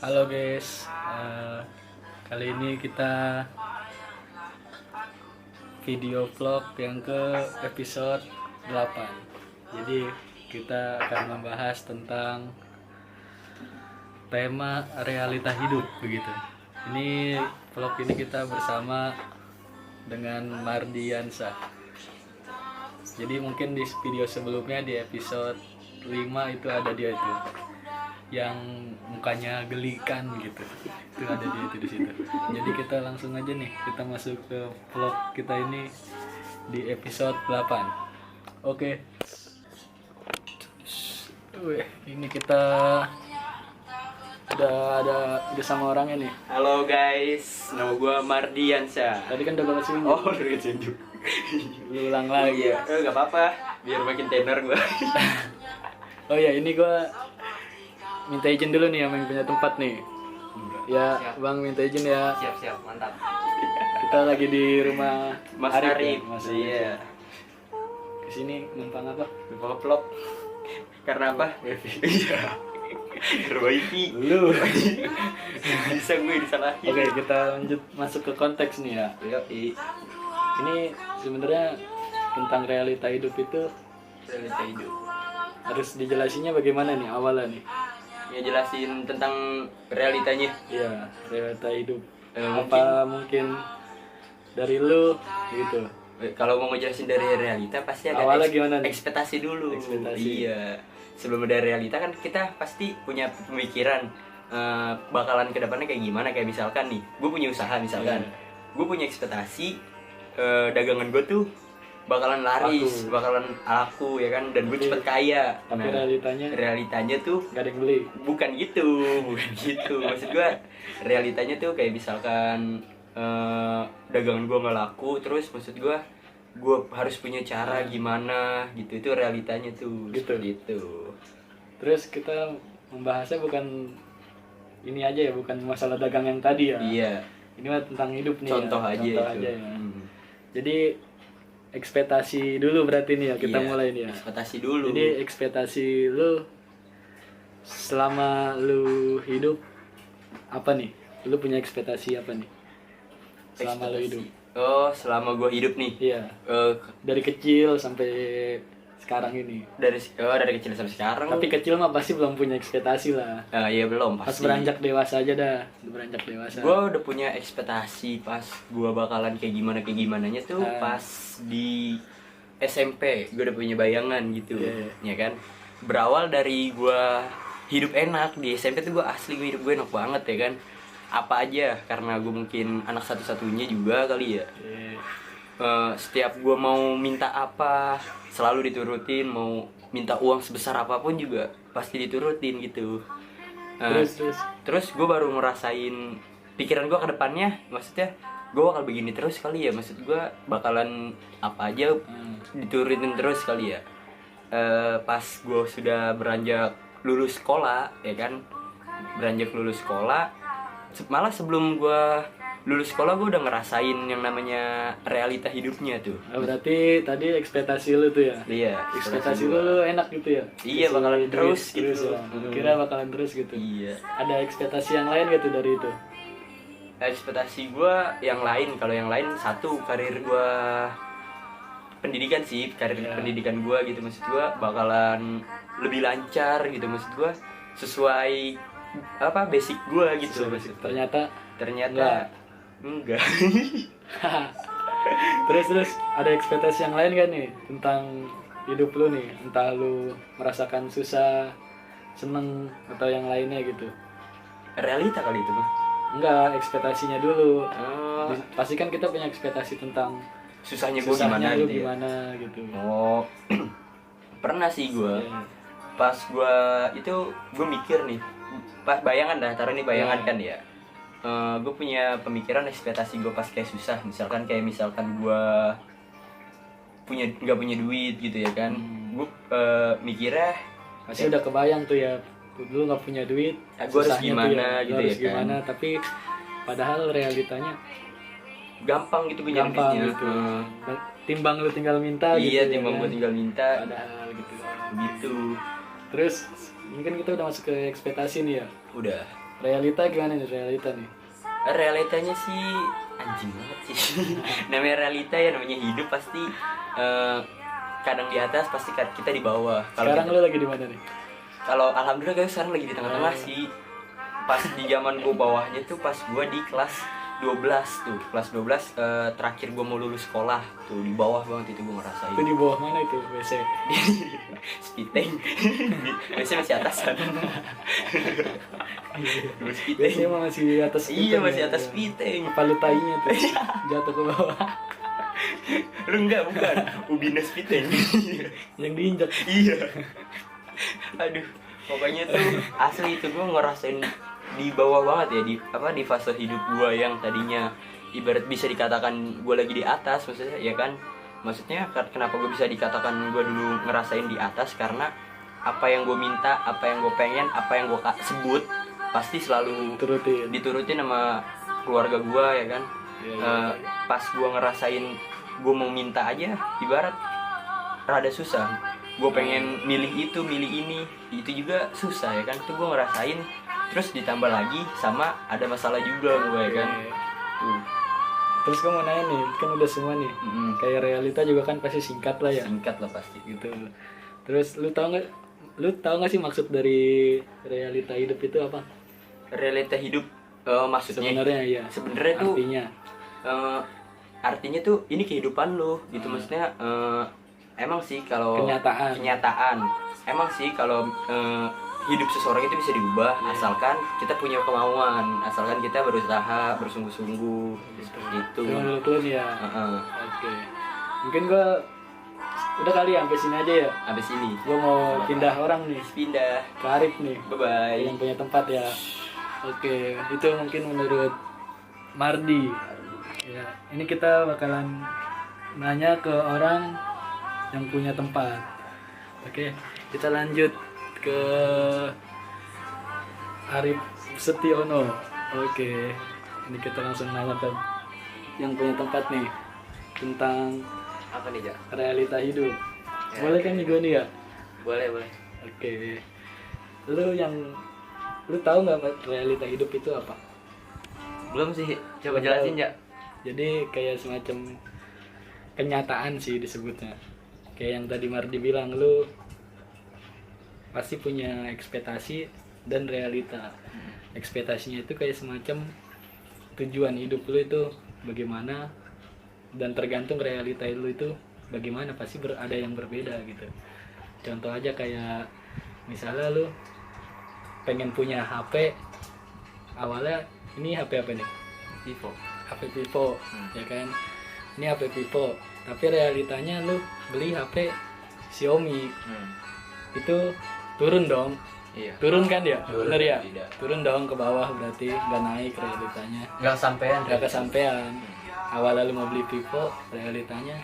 Halo guys, kali ini kita video vlog yang ke episode 8. Jadi kita akan membahas tentang tema realita hidup begitu. Ini vlog ini kita bersama dengan Mardiansa. Jadi mungkin di video sebelumnya di episode 5 itu ada dia itu yang mukanya gelikan gitu, itu ada dia itu di situ. Jadi kita langsung aja nih, kita masuk ke vlog kita ini di episode 8. Oke. Ini kita udah sama orangnya nih. Halo guys, nama gue Mardiansa. Tadi kan udah bahas ini. Oh, udah tunjuk. Lu ulang lagi ya. Gak apa-apa, biar makin tenar gue. Oh ya, ini gue minta izin dulu nih sama yang punya tempat nih. Ya, Siap. Bang minta izin ya. Siap, mantap. Kita lagi di rumah Mas Arif ya? Arif, Mas iya. Kesini numpang apa? Lupa vlog. Karena apa? Iya. Wifi. Lu. Bisa gue disalahin. Oke, kita lanjut masuk ke konteks nih ya. Yoi. Ini sebenarnya tentang realita hidup itu Realita hidup. harus dijelasinnya bagaimana nih awalnya nih? Ya jelasin tentang realitanya. Iya, realita hidup. Mungkin Apa mungkin dari lu gitu? kalau mau ngejelasin dari realita pasti ada Awalnya gimana nih? ekspektasi dulu. Ekspektasi. Iya. Sebelum ada realita kan kita pasti punya pemikiran bakalan kedepannya kayak gimana. Kayak misalkan nih, gue punya usaha misalkan, gue punya ekspektasi dagangan gue tuh bakalan laris, bakalan laku ya kan, dan gue Tapi- cepet kaya. Tapi Nah, realitanya tuh nggak ada yang beli. bukan gitu. Maksud gue realitanya tuh kayak misalkan dagangan gue nggak laku, terus maksud gue harus punya cara gimana gitu. Itu realitanya tuh Gitu. seperti itu. Terus kita membahasnya bukan ini aja ya, bukan masalah dagang yang tadi ya. Iya, Ini mah tentang hidup nih. contoh ya. aja Contoh itu. aja ya. Hmm. Jadi ekspektasi dulu berarti nih ya kita Iya, mulai nih ya. ekspektasi dulu. Jadi ekspektasi lu selama lu hidup apa nih? Lu punya ekspektasi apa nih? Selama lu hidup. Oh, selama gue hidup nih. Iya. Eh, Dari kecil sampai sekarang ini. dari kecil sampai sekarang. Tapi kecil mah pasti belum punya ekspektasi lah. iya belum Pas pasti. beranjak dewasa aja dah. Beranjak dewasa. Gue udah punya ekspektasi pas gue bakalan kayak gimananya tuh pas di SMP. Gue udah punya bayangan gitu. Iya. Ya kan. Berawal dari gue hidup enak di SMP tuh, gue asli hidup gue enak banget ya kan. Apa aja, karena gue mungkin anak satu-satunya juga kali ya. Iya. Setiap gue mau minta apa selalu diturutin, mau minta uang sebesar apapun juga pasti diturutin gitu. Terus gue baru ngerasain pikiran gue ke depannya, maksudnya gue bakal begini terus kali ya, maksud gue bakalan apa aja diturutin terus kali ya. Pas gue sudah beranjak lulus sekolah ya kan, malah sebelum gue lulus sekolah gue udah ngerasain yang namanya realita hidupnya tuh. Berarti tadi ekspektasi lu tuh ya? Iya, Ekspektasi gua. lu enak gitu ya? Iya, bakalan terus gitu. ya? Kira bakalan terus gitu. Iya. Ada ekspektasi yang lain gitu dari itu? Ekspektasi gue yang lain, kalau yang lain satu, karir gue pendidikan sih, pendidikan gue gitu, maksud gue bakalan lebih lancar gitu, maksud gue sesuai apa basic gue gitu. Ternyata enggak. terus ada ekspektasi yang lain kan nih tentang hidup lu nih, entah lu merasakan susah, seneng atau yang lainnya gitu? Realita kali itu mah. Enggak, ekspektasinya dulu. Oh, Pasti kan kita punya ekspektasi tentang susahnya gue susahnya gimana lu gitu ya. gimana gitu. Oh, pernah sih gue. Iya. Pas gue itu gue mikir nih, pas bayangan dah, taruh ini bayangan kan ya. Gue punya pemikiran ekspektasi gue pas kayak susah, misalkan gue nggak punya duit gitu ya kan. Gue mikirnya Pasti udah kebayang tuh ya, dulu nggak punya duit, gua harus susahnya gimana tuh ya, gitu gua harus ya kan. gimana, tapi padahal realitanya gampang gitu gue nyari gampang duitnya. gitu. Timbang lu tinggal minta gitu. Iya, ya timbang kan? gue tinggal minta Padahal gitu. gitu. Terus ini kan kita udah masuk ke ekspektasi nih ya. Udah. Realita gimana nih realita nih? Realitanya sih anjing banget sih. Namanya realita ya, namanya hidup pasti kadang di atas, pasti kita di bawah. Sekarang lu lagi di mana nih? Kalau alhamdulillah gue sekarang lagi di tengah-tengah sih. Pas di zaman gue bawahnya tuh pas gue di kelas 12 tuh. Kelas 12 terakhir gue mau lulus sekolah tuh, di bawah banget itu gue ngerasain. Itu di bawah mana itu WC? Spiteng. Biasanya masih atasan. WC masih di atas. Iya, spiteng masih ya? atas spiteng. Palu tainya tuh jatuh ke bawah. Lu enggak, bukan. Ubina spiteng. Yang diinjak. Iya. Aduh, pokoknya tuh asli itu gue ngerasain di bawah banget ya, di fase hidup gue yang tadinya ibarat bisa dikatakan gue lagi di atas, maksudnya ya kan. Maksudnya kenapa gue bisa dikatakan gue dulu ngerasain di atas, karena apa yang gue minta, apa yang gue pengen, apa yang gue sebut pasti selalu diturutin sama keluarga gue ya kan. Pas gue ngerasain gue mau minta aja ibarat rada susah, gue pengen milih itu milih ini itu juga susah ya kan. Itu gue ngerasain, terus ditambah lagi sama ada masalah juga gue ya kan. Terus gue mau nanya nih, kan udah semua nih. Kayak realita juga kan pasti singkat lah ya. Singkat lah pasti gitu. Terus lu tau nggak sih maksud dari realita hidup itu apa? Realita hidup maksudnya Sebenarnya ya. Sebenarnya tuh artinya tuh ini kehidupan lu gitu. Maksudnya emang sih kalau kenyataan emang sih kalau hidup seseorang itu bisa diubah, asalkan kita punya kemauan, asalkan kita berusaha bersungguh-sungguh seperti itu. Betul ya. Oke. Mungkin gua udah kali ya sampai sini aja ya. Sampai sini. Gua mau pindah orang nih. Pindah. Ke Arif nih. Bye bye. Yang punya tempat ya. Oke, itu mungkin menurut Mardi. Ya, ini kita bakalan nanya ke orang yang punya tempat. Oke, kita lanjut ke Arif Setiono. Oke, ini kita langsung nanya ke yang punya tempat nih tentang apa nih, Jak? Realita hidup. Ya. Boleh kan nih gue nih ya? Boleh. Oke. Lu tahu nggak realita hidup itu apa? Belum sih, coba jelasin, Jak. Jadi kayak semacam kenyataan sih disebutnya. Kayak yang tadi Mardi bilang, lu pasti punya ekspektasi dan realita. Ekspektasinya itu kayak semacam tujuan hidup lu itu bagaimana, dan tergantung realita lu itu bagaimana, pasti ada yang berbeda gitu. Contoh aja kayak misalnya lu pengen punya HP, awalnya ini HP apa nih? HP Vivo, ya kan? Ini HP Vivo, tapi realitanya lu beli HP Xiaomi. Itu turun dong. Iya. Turun kan ya? Bener ya? Tidak. Turun dong ke bawah, berarti nggak naik realitanya. Nggak kesampean. Awalnya lu mau beli Vivo, realitanya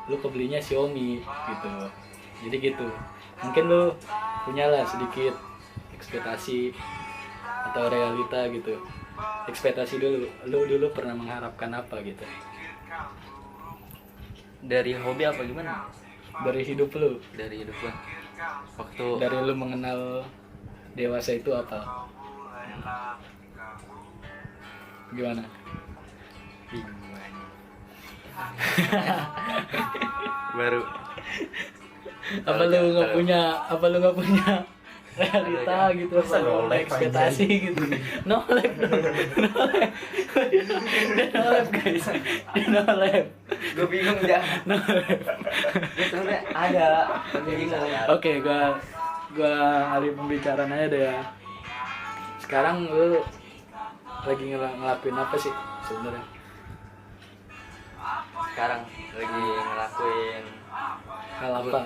lu kebelinya Xiaomi gitu. Jadi gitu. Mungkin lu punyalah sedikit ekspektasi atau realita gitu. Ekspektasi dulu, lu dulu pernah mengharapkan apa gitu? Dari hobi apa gimana? Dari hidup lu, Dari hidup gua. Waktu dari lu mengenal dewasa itu apa? Gimana? baru Apa lu nggak punya realita gitu, apa lu ekspektasi gitu? No lab dong. No lab guys. No lab. gue bingung ya. No lab. Sebenarnya ada bingung. Oke, gua alih pembicaraan aja deh ya. Sekarang lu lagi ngelakuin apa sih sebenarnya? Sekarang lagi ngelakuin Hal apa?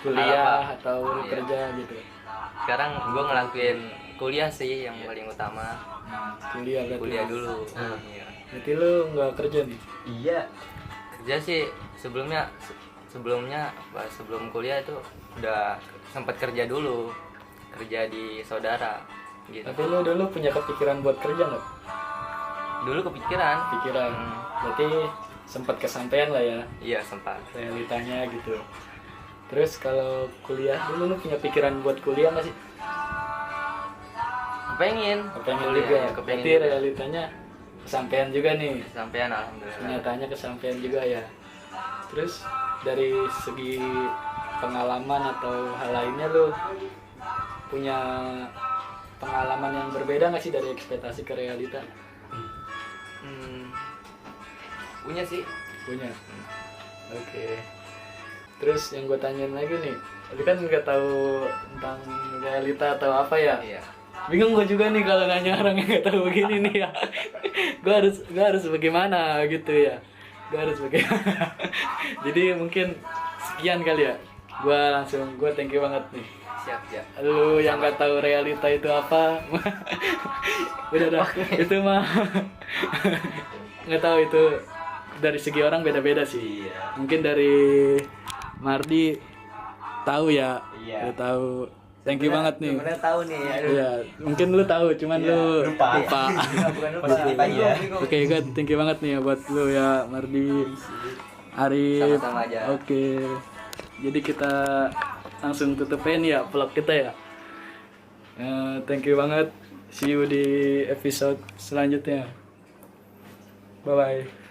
Kuliah apa? atau lu kerja gitu? sekarang gue ngelakuin kuliah sih yang paling utama. Kuliah berarti. Kuliah dulu. Iya. Berarti lu nggak kerja nih? Iya. Kerja sih sebelum kuliah itu udah sempat kerja dulu. Kerja di saudara gitu. Tapi lu dulu punya kepikiran buat kerja nggak? Dulu kepikiran. Berarti sempat kesampaian lah ya Iya, sempat. realitanya gitu. Terus kalau kuliah dulu lu punya pikiran buat kuliah nggak sih? Kepengen juga. ya, kepengen Berarti juga. realitanya kesampaian juga nih. Kesampean alhamdulillah. Kenyataannya kesampaian juga ya. Terus dari segi pengalaman atau hal lainnya lu punya pengalaman yang berbeda nggak sih dari ekspektasi ke realita? Punya sih. Punya. Oke. Terus yang gue tanyain lagi nih, lu kan nggak tahu tentang realita atau apa ya? Iya. Bingung gue juga nih kalau nanya orang yang nggak tahu begini nih ya. gue harus bagaimana gitu ya. Gue harus bagaimana. Jadi mungkin sekian kali ya. Gue thank you banget nih. Siap. Lu yang nggak tahu realita itu apa? Udah dah. Itu mah nggak tahu itu dari segi orang beda-beda sih. Iya. Mungkin dari Mardi tahu ya. Iya. Lu tahu. Thank you banget nih. Sebenarnya tahu nih. Aduh. Iya, mungkin lu tahu, cuman lu lupa. Bukan lupa. Iya. Oke, good. Thank you banget nih ya buat lu ya, Mardi, Arif. Sama-sama aja. Oke. Jadi kita langsung tutupin ya vlog kita ya. Thank you banget. See you di episode selanjutnya. Bye bye.